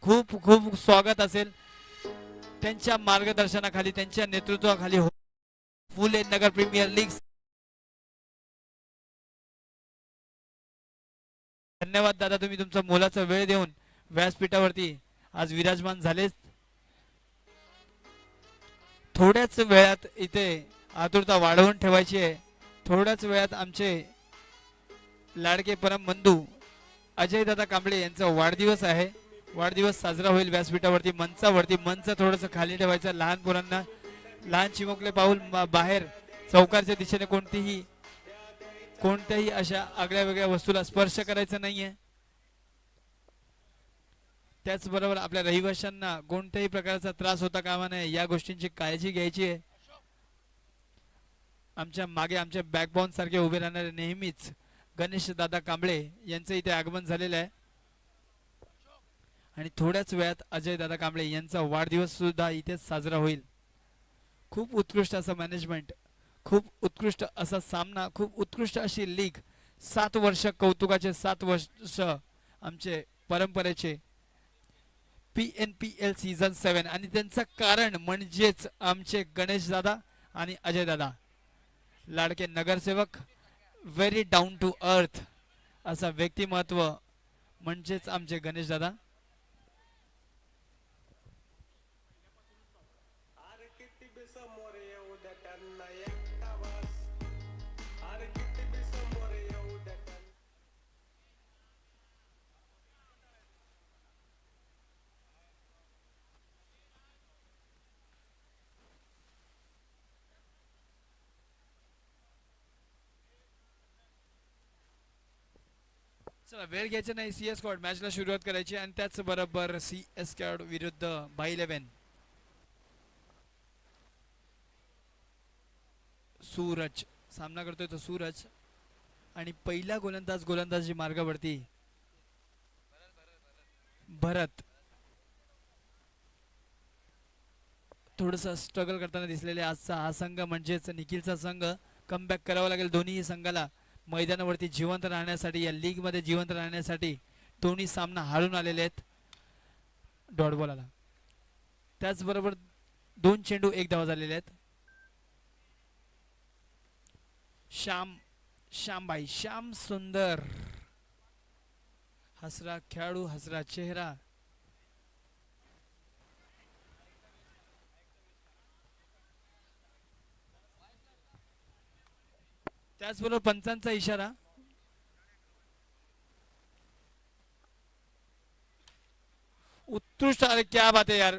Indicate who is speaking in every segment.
Speaker 1: खूप खूप स्वागत असेल त्यांच्या मार्गदर्शनाखाली, त्यांच्या नेतृत्वाखाली फुले नगर प्रीमियर लीग। धन्यवाद दादा, तुम्ही तुमचा मोलाचा वेळ देऊन व्यासपीठावरती आज विराजमान झाले। थोड्याच वेळात इथे आतुरता वाढवून ठेवायची आहे। थोड्याच वेळात आमचे लाडके परम बंधू अजय दादा कांबळे यांचा वाढदिवस आहे। वाढदिवस साजरा होईल व्यासपीठावरती, मंचावरती। मंच थोडस खाली ठेवायचं, लहान मुलांना, लहान चिमुकले पाऊल बाहेर चौकारच्या दिशेने कोणत्याही अशा आगळ्या वेगळ्या वस्तूला स्पर्श करायचा नाहीये। त्याचबरोबर आपल्या रहिवाशांना कोणत्याही प्रकारचा त्रास होता कामा नये, या गोष्टींची काळजी घ्यायची आहे। आमच्या मागे आमच्या बॅकबोन सारखे उभे राहणारे नेहमीच गणेश दादा कांबळे यांचं इथे आगमन झालेलं आहे। आणि थोड्याच वेळात अजय दादा कांबळे यांचा वाढदिवस सुद्धा इथेच साजरा होईल। खूप उत्कृष्ट असं मॅनेजमेंट, खूप उत्कृष्ट असा सामना, खूप उत्कृष्ट अशी लीग, 7 वर्ष कौतुकाचे, 7 वर्ष आमचे परंपरेचे PNPL सीझन 7। आणि त्यांचं कारण म्हणजेच आमचे गणेश दादा आणि अजय दादा, लाडके नगरसेवक, व्हेरी डाऊन टू अर्थ असा व्यक्तिमत्व म्हणजेच आमचे गणेश दादा। चला वेळ घ्यायचा नाही, CS स्क्वॉड मॅचला सुरुवात करायची। आणि त्याच बरोबर CS स्क्वॉड विरुद्ध बाय 11 सूरज सामना करतोय तो सूरज। आणि पहिला गोलंदाजी मार्गावरती भरत, थोडस स्ट्रगल करताना दिसलेले आजचा हा संघ म्हणजेच निखिलचा संघ। कमबॅक करावा लागेल दोन्ही संघाला मैदानावरती जिवंत राहण्यासाठी, या लीग मध्ये जिवंत राहण्यासाठी। दोन्ही सामना हारून आलेले आहेत डॉट बॉलला। त्याचबरोबर 2 चेंडू 1 धावा झालेले आहेत। श्याम सुंदर, हसरा खेळाडू, हसरा चेहरा। त्याचबरोबर पंचांचा इशारा। उत्कृष्ट, अरे क्या बात आहे यार,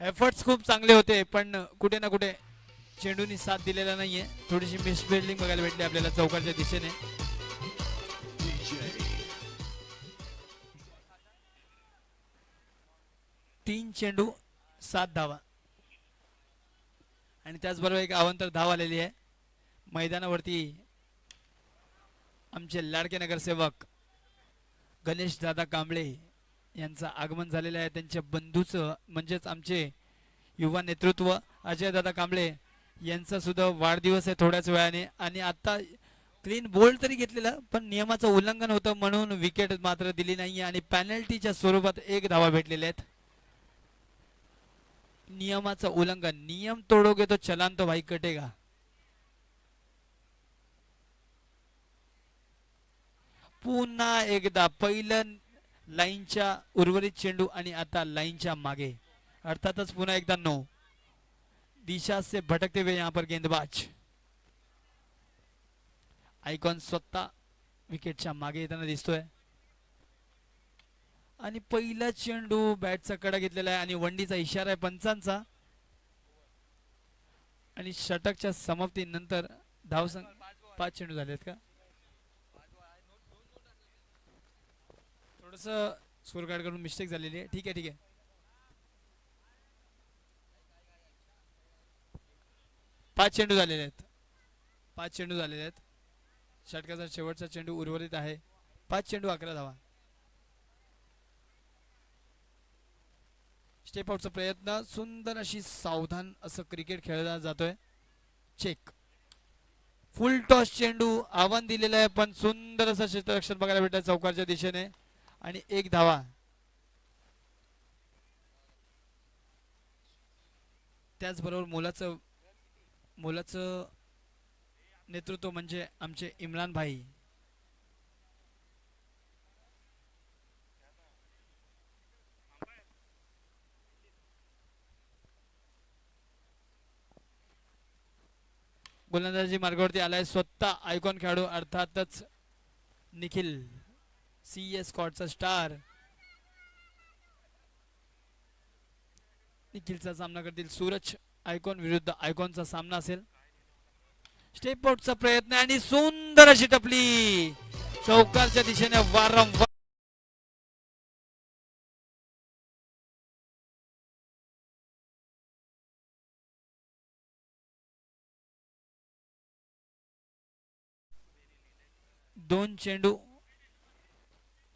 Speaker 1: एफर्ट्स खूप चांगले होते पण कुठे ना कुठे चेंडूनी साथ दिलेला नाहीये। थोडीशी मिसफिल्डिंग बघायला भेटली आपल्याला चौकारच्या दिशेने। 3 चेंडू 7 धावा। आणि त्याचबरोबर एक अवांतर धाव आलेली आहे मैदानावरती। आमचे लाडके नगरसेवक गणेश दादा कांबळे यांचं आगमन झालेलं आहे। त्यांच्या बंधूचं म्हणजेच आमचे युवा नेतृत्व अजय दादा कांबळे यांचा सुद्धा वाढदिवस आहे थोड्याच वेळाने। आणि आता क्लीन बोल्ड तरी घेतलेलं पण नियमाचं उल्लंघन होतं म्हणून विकेट मात्र दिली नाही। आणि पेनल्टीच्या स्वरूपात 1 धावा भेटलेले आहेत। नियमाचं उल्लंघन, नियम तोडोगे तो चलान तो भाई कटेगा। पुन्हा एकदा पहिलं लाईनच्या उर्वरित चेंडू आणि आता लाईनच्या मागे, अर्थातच पुन्हा एकदा नो। दिशा से भटकते हुए यहाँ पर गेंदबाज आयकॉन स्वतः विकेटच्या मागे येताना दिसतोय। आणि पहिला चेंडू बॅटचा कडा घेतलेला आहे आणि वंडीचा इशारा आहे पंचांचा। आणि षटकच्या समाप्तीनंतर धावसंख्या 5 चेंडू झालेत का, थोडस स्कोर कार्ड कडून मिस्टेक झालेली आहे। ठीक आहे ठीक आहे, 5 चेंडू झालेले आहेत, 5 चेंडू झालेले आहेत। षटकाचा शेवटचा चेंडू उर्वरित आहे। 5 चेंडू 11 धावा। स्टेप आउटचा प्रयत्न, सुंदर अशी सावधान असं क्रिकेट खेळला जातोय। चेक, फुल टॉस चेंडू, आव्हान दिलेलं आहे पण सुंदर असं क्षेत्ररक्षण बघायला भेटलं चौकारच्या दिशेने। आणि 1 धावा। त्याचबरोबर मुलाचं मुलाचं नेतृत्व म्हणजे आमचे इम्रान भाई. गोलंदाजी मार्गावरती आलाय स्वतः आयकॉन खेळाडू अर्थातच निखिल, सी एस स्कॉटचा स्टार. निखिलचा सामना करतील सूरज. आयकॉन विरुद्ध आयकॉनचा सामना असेल. स्टेप आउटचा प्रयत्न आणि सुंदर अशी टपली चौकारच्या दिशेने वारंवार. दोन चेंडू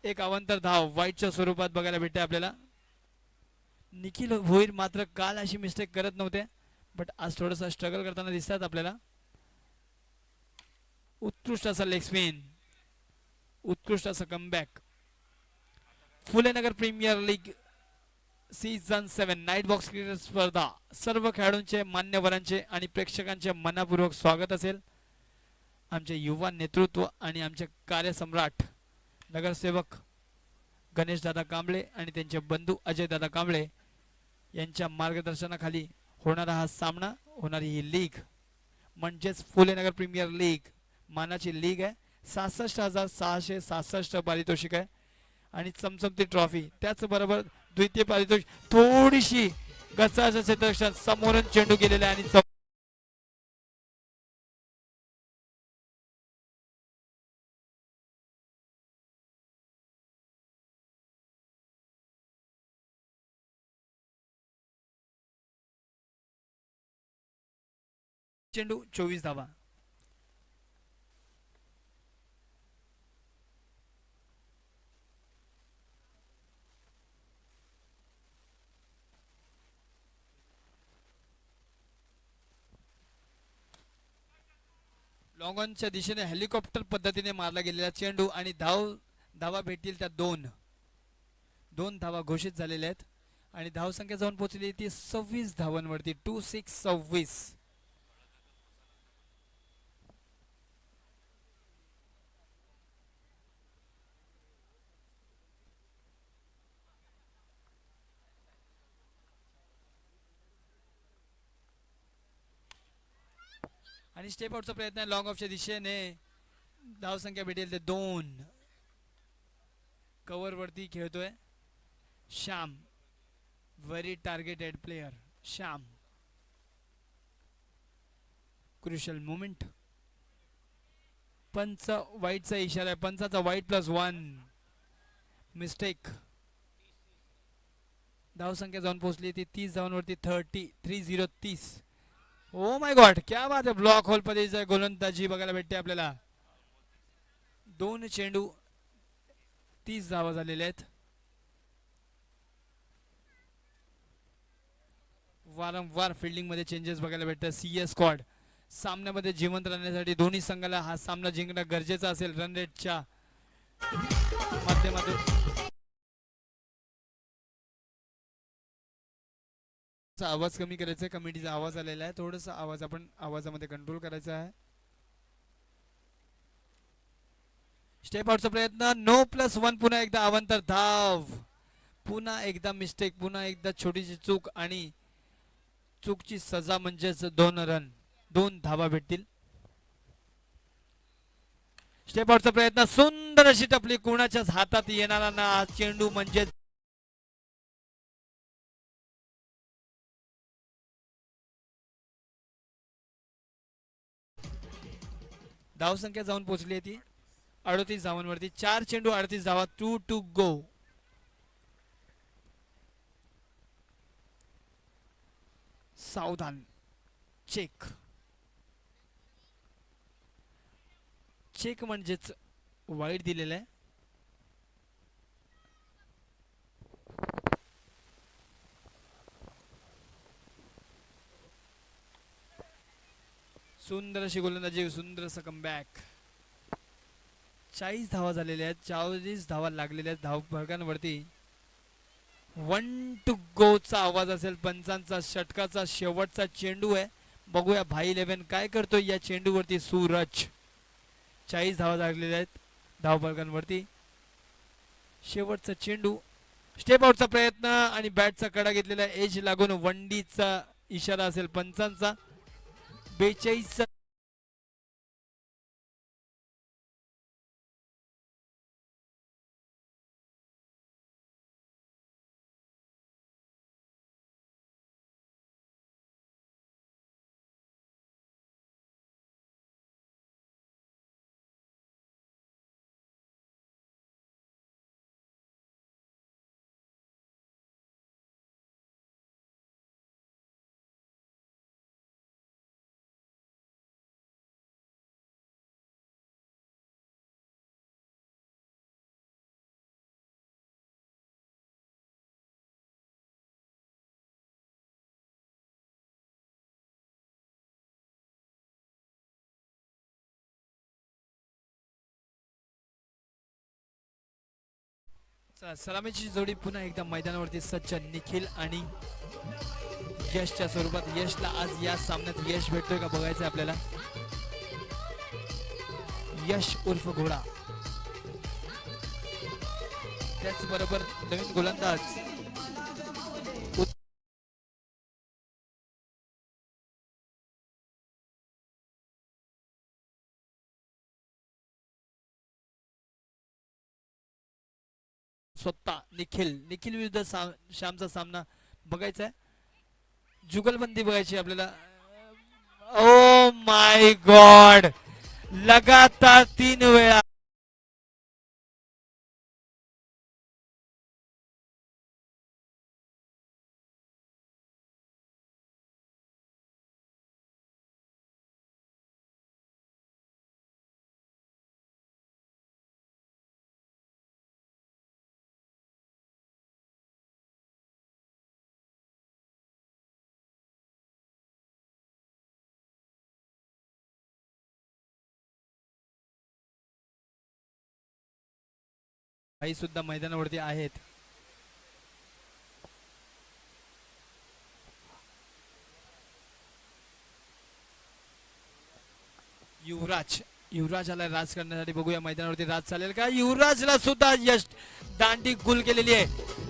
Speaker 1: एक अवांतर धाव वाईटच्या स्वरूपात बघायला भेटते आपल्याला. निखिल भोईर मात्र काल अशी मिस्टेक करत नव्हते, बट आज थोडासा स्ट्रगल करताना दिसतात आपल्याला. उत्कृष्ट असा लेग स्पिन, उत्कृष्ट असा comeback. Phulenagar premier league season 7 night box cricket स्पर्धा. सर्व खेळाडूंचे, मान्यवरांचे आणि प्रेक्षकांचे मनपूर्वक स्वागत असेल. आमचे युवा नेतृत्व आणि आमचे कार्यसम्राट नगरसेवक गणेशदादा कांबळे आणि त्यांचे बंधू अजयदादा कांबळे यांच्या मार्गदर्शनाखाली होणारा हा सामना, होणारी ही लीग म्हणजेच फुलेनगर प्रीमियर लीग मानाची लीग आहे. 66,667 पारितोषिक आहे आणि चमचमती ट्रॉफी. त्याचबरोबर द्वितीय पारितोषिक थोडीशी गचाच्या क्षेत्ररक्षण समोरून चेंडू गेलेला आहे आणि चेंडू 24 धावा. लॉंग ऑनच्या दिशेने हेलिकॉप्टर पद्धतीने मारला गेलेला चेंडू आणि धावा भेटतील त्या दोन धावा घोषित झालेल्या आहेत आणि धावसंख्या जाऊन पोहोचली ती 26 धावांवरती. 26. आणि स्टेप आउटचा प्रयत्न आहे लॉंग ऑफच्या दिशेने. धावसंख्या भेटेल ते 2. कव्हर वरती खेळतोय Shyam, very targeted player Shyam. Crucial moment. पंच वाईटचा इशारा आहे. पंचाचा वाईट +1 मिस्टेक. धावसंख्या जाऊन पोहोचली ती 30 धावांवरती. 30. ओ माय गॉड, क्या बात आहे. ब्लॉक होल पद्धतीचा गोलंदाजी बघायला भेटते आपल्याला. 2 चेंडू 30 धावा झालेल्या आहेत. वारंवार फिल्डिंग मध्ये चेंजेस बघायला भेटतात. सीएस स्क्वॉड सामन्यामध्ये जिवंत राहण्यासाठी दोन्ही संघाला हा सामना जिंकणं गरजेचं असेल. रन रेटच्या माध्यमातून आवाज कमी करायचा आहे. कमिटीचा आवाज आलेला आहे. थोडासा आवाज आपण आवाजामध्ये कंट्रोल करायचा आहे. स्टेप आउटचा प्रयत्न. नो +1. पुन्हा एकदा अवांतर धाव. पुन्हा एकदा मिस्टेक. पुन्हा एकदा छोटीशी चूक आणि चूकची सजा म्हणजेच 2 रन. 2 धावा भेटतील. स्टेप आउटचा प्रयत्न. सुंदर अशी टपली. कुणाच्याच हातात येणारा ना चेंडू म्हणजे धावसंख्या जाऊन पोहोचली आहे ती 38 धावांवरती. 4 चेंडू 38 धावा. 2 to go. सावधान. चेक म्हणजेच वाईट दिलेलं आहे. सुंदर अशी गोलंदाजी, सुंदर असं कमबॅक. 40 धावा झालेल्या आहेत. 40 धावा लागलेल्या आहेत धाव फलकांवरती. 1 टू गो चा आवाज असेल पंचांचा. षटकाचा शेवटचा चेंडू आहे. बघूया भाई 11 काय करतोय या चेंडूवरती. सूरज 40 धावा लागलेल्या आहेत धावफलकांवरती. शेवटचा चेंडू. स्टेप आउटचा प्रयत्न आणि बॅटचा कडा घेतलेला एज लागून वंडीचा इशारा असेल पंचांचा. 42 सलामीची जोडी पुन्हा एकदा मैदानावरती सज्ज. निखिल आणि यशच्या स्वरूपात. यशला आज या सामन्यात यश भेटतोय का बघायचं आपल्याला. यश उर्फ घोडा. त्याचबरोबर नवीन गोलंदाज स्वतः निखिल. निखिल विरुद्ध श्यामचा सामना बघायचा आहे. जुगलबंदी बघायची आपल्याला. Oh my God. लगातार 3 वेळा काही सुद्धा मैदानावरती आहेत. युवराज आला राज करण्यासाठी. बघूया मैदानावरती राज चालेल का. युवराजला सुद्धा यश दांडी गुल केलेली आहे.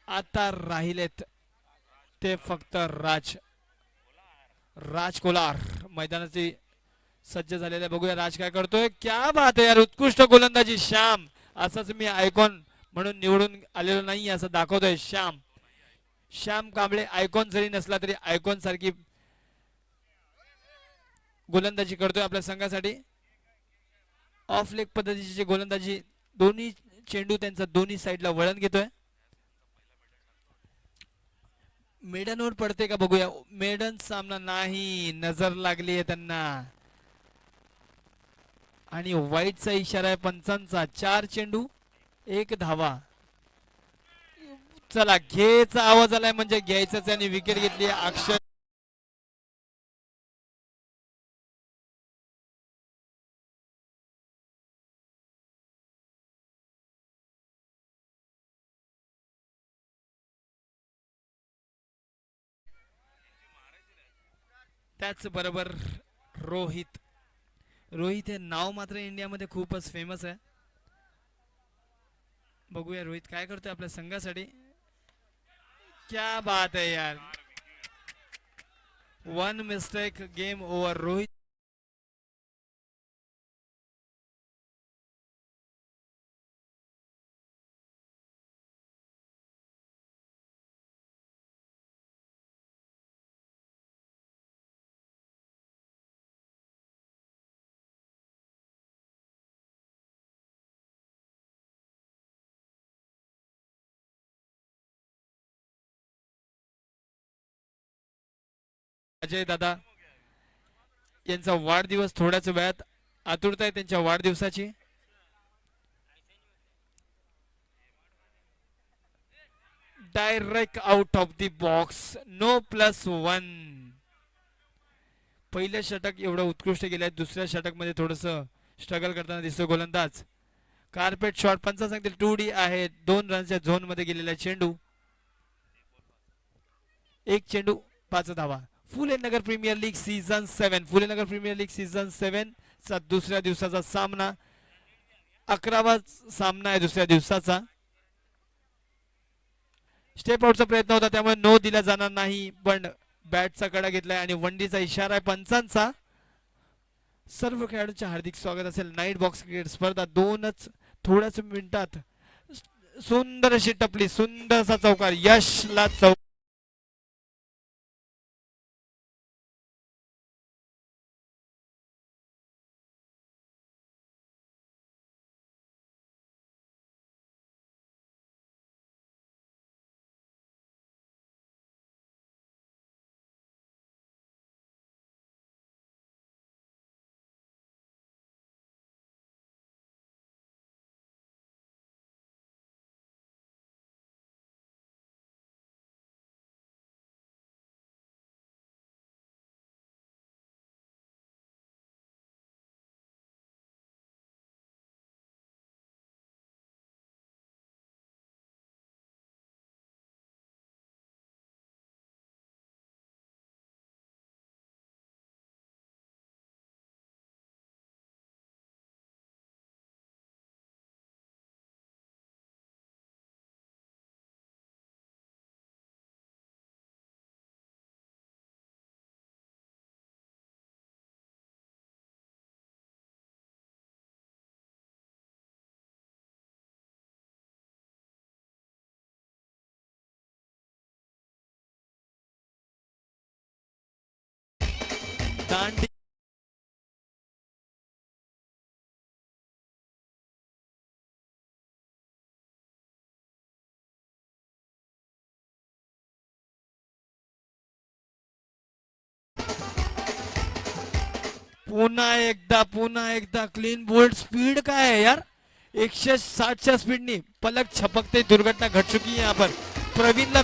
Speaker 1: आता राहिलेत ते फक्त राज कोलार मैदानाची सज्ज झालेला. बघूया राज काय करतोय. क्या बात आहे यार. उत्कृष्ट गोलंदाजी श्याम. असंच मी आयकॉन म्हणून निवडून आलेलो नाही असं दाखवतोय श्याम कांबळे. आयकॉन जरी नसला तरी आयकॉन सारखी गोलंदाजी करतोय आपल्या संघासाठी. ऑफ लेग पद्धतीची गोलंदाजी. दोन्ही चेंडू त्यांचा दोन्ही साईडला वळण घेतोय. मेडनवर पडते का बघूया. मेडन सामना नाही. नजर लागली आहे त्यांना आणि वाईटचा इशारा आहे पंचांचा. 4 चेंडू 1 धावा. चला घेचा आवाज आलाय म्हणजे घ्यायचंच आणि विकेट घेतली अक्षर. त्याचबरोबर रोहित. रोहित हे नाव मात्र इंडियामध्ये खूपच फेमस आहे. बघूया रोहित काय करतोय आपल्या संघासाठी. क्या बात है यार. 1 mistake game over. Rohit Ajay दादा यांचा वाढदिवस थोड्याच वेळात. आतुरता आहे त्यांच्या वाढदिवसाची. Direct out of the box. No +1. पहिल्या षटक एवढं उत्कृष्ट गेलंय, दुसऱ्या षटक मध्ये थोडस स्ट्रगल करताना दिसतो गोलंदाज. कार्पेट शॉट पंच सांगतील 2D आहे. 2 रनच्या झोन मध्ये गेलेला चेंडू. एक चेंडू 5 धावा. Phulenagar premier league season 7. Phulenagar premier league season 7 चा दुसऱ्या दिवसाचा सामना. 11वा सामना आहे दुसऱ्या दिवसाचा. स्टेप आउटचा प्रयत्न होता त्यामुळे नो दिला जाणार नाही, पण बॅटचा कडा घेतलाय आणि वंडीचा इशारा आहे पंचांचा. सर्व खेळाडूंचे हार्दिक स्वागत असेल. नाईट बॉक्स क्रिकेट स्पर्धा दोनच थोड्याच मिनिटात सुंदर अशी टपली, सुंदरसा चौकार, यशला चौकार. दांडी पुन्हा एकदा क्लीन बोल्ड. स्पीड काय आहे यार, 160च्या स्पीडनी पलक छपकते. दुर्घटना घट चुकी है यहाँ पर. प्रवीणला